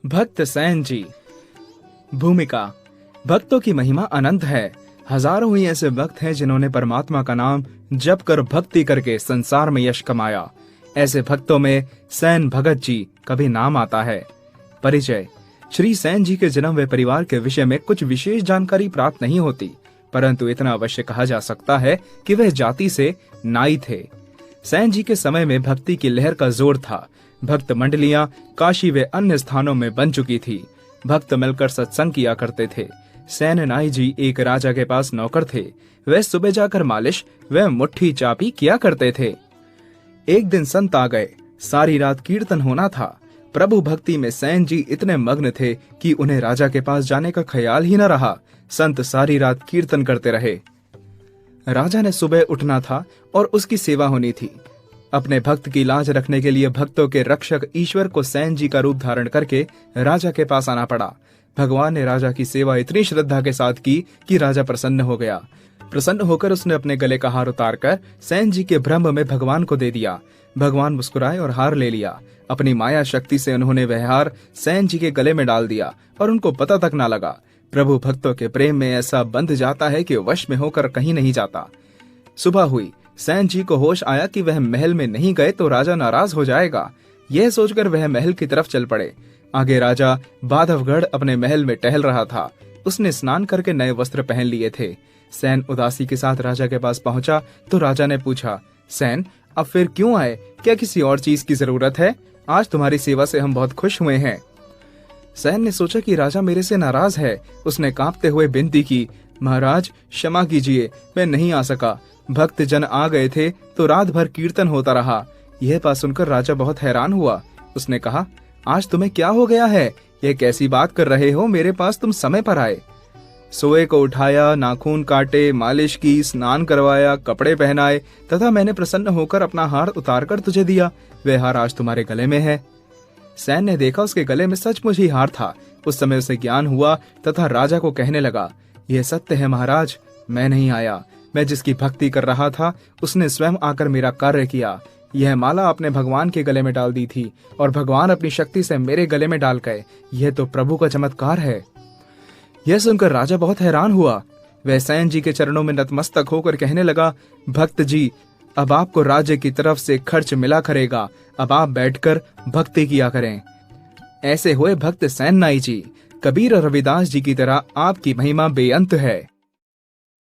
भक्त सैन जी। भूमिका। भक्तों की महिमा अनंत है। हजारों ही ऐसे भक्त हैं जिन्होंने परमात्मा का नाम जप कर भक्ति करके संसार में यश कमाया। ऐसे भक्तों में सैन भगत जी का भी नाम आता है। परिचय। श्री सैन जी के जन्म व परिवार के विषय में कुछ विशेष जानकारी प्राप्त नहीं होती, परंतु इतना अवश्य कहा जा सकता है कि वह जाति से नाई थे। सैन जी के समय में भक्ति की लहर का जोर था। भक्त मंडलियां काशी व अन्य स्थानों में बन चुकी थी। भक्त मिलकर सत्संग किया करते थे। सैन नाई जी एक राजा के पास नौकर थे। वह सुबह जाकर मालिश व मुट्ठी चापी किया करते थे। एक दिन संत आ गए। सारी रात कीर्तन होना था। प्रभु भक्ति में सैन जी इतने मग्न थे कि उन्हें राजा के पास जाने का ख्याल ही न रहा। संत सारी रात कीर्तन करते रहे। राजा ने सुबह उठना था और उसकी सेवा होनी थी। अपने भक्त की लाज रखने के लिए भक्तों के रक्षक ईश्वर को सैन जी का रूप धारण करके राजा के पास आना पड़ा। भगवान ने राजा की सेवा इतनी श्रद्धा के साथ की कि राजा प्रसन्न हो गया। प्रसन्न होकर उसने अपने गले का हार उतारकर सैन जी के ब्रह्म में भगवान को दे दिया। भगवान मुस्कुराए और हार ले लिया। अपनी माया शक्ति से उन्होंने वह हार सैन जी के गले में डाल दिया और उनको पता तक ना लगा। प्रभु भक्तों के प्रेम में ऐसा बंध जाता है कि वश में होकर कहीं नहीं जाता। सुबह हुई। सैन जी को होश आया कि वह महल में नहीं गए तो राजा नाराज हो जाएगा। यह सोचकर वह महल की तरफ चल पड़े। आगे राजा बाधवगढ़ अपने महल में टहल रहा था। उसने स्नान करके नए वस्त्र पहन लिए थे। सैन उदासी के साथ राजा के पास पहुंचा तो राजा ने पूछा, सैन अब फिर क्यों आए? क्या किसी और चीज की जरूरत है? आज तुम्हारी सेवा से हम बहुत खुश हुए हैं। सैन ने सोचा कि राजा मेरे से नाराज है। उसने कांपते हुए विनती की, महाराज क्षमा कीजिए, मैं नहीं आ सका। भक्त जन आ गए थे तो रात भर कीर्तन होता रहा। यह बात सुनकर राजा बहुत हैरान हुआ। उसने कहा, आज तुम्हें क्या हो गया है? यह कैसी बात कर रहे हो? मेरे पास तुम समय पर आए। सोए को उठाया, नाखून काटे, मालिश की, स्नान करवाया, कपड़े पहनाए तथा मैंने प्रसन्न होकर अपना हार उतारकर तुझे दिया। वह हार आज तुम्हारे गले में है। सैन ने देखा उसके गले में सचमुच ही हार था। उस समय उसे ज्ञान हुआ तथा राजा को कहने लगा, यह सत्य है महाराज, मैं नहीं आया। मैं जिसकी भक्ति कर रहा था उसने स्वयं आकर मेरा कार्य किया। यह माला आपने भगवान के गले में डाल दी थी और भगवान अपनी शक्ति से मेरे गले में डाल गए। यह तो प्रभु का चमत्कार है। यह सुनकर राजा बहुत हैरान हुआ। वह सैन जी के चरणों में नतमस्तक होकर कहने लगा, भक्त जी अब आपको राज्य की तरफ से खर्च मिला करेगा। अब आप बैठकर भक्ति किया करें। ऐसे हुए भक्त सैन नाई जी। कबीर और रविदास जी की तरह आपकी महिमा बेअंत है।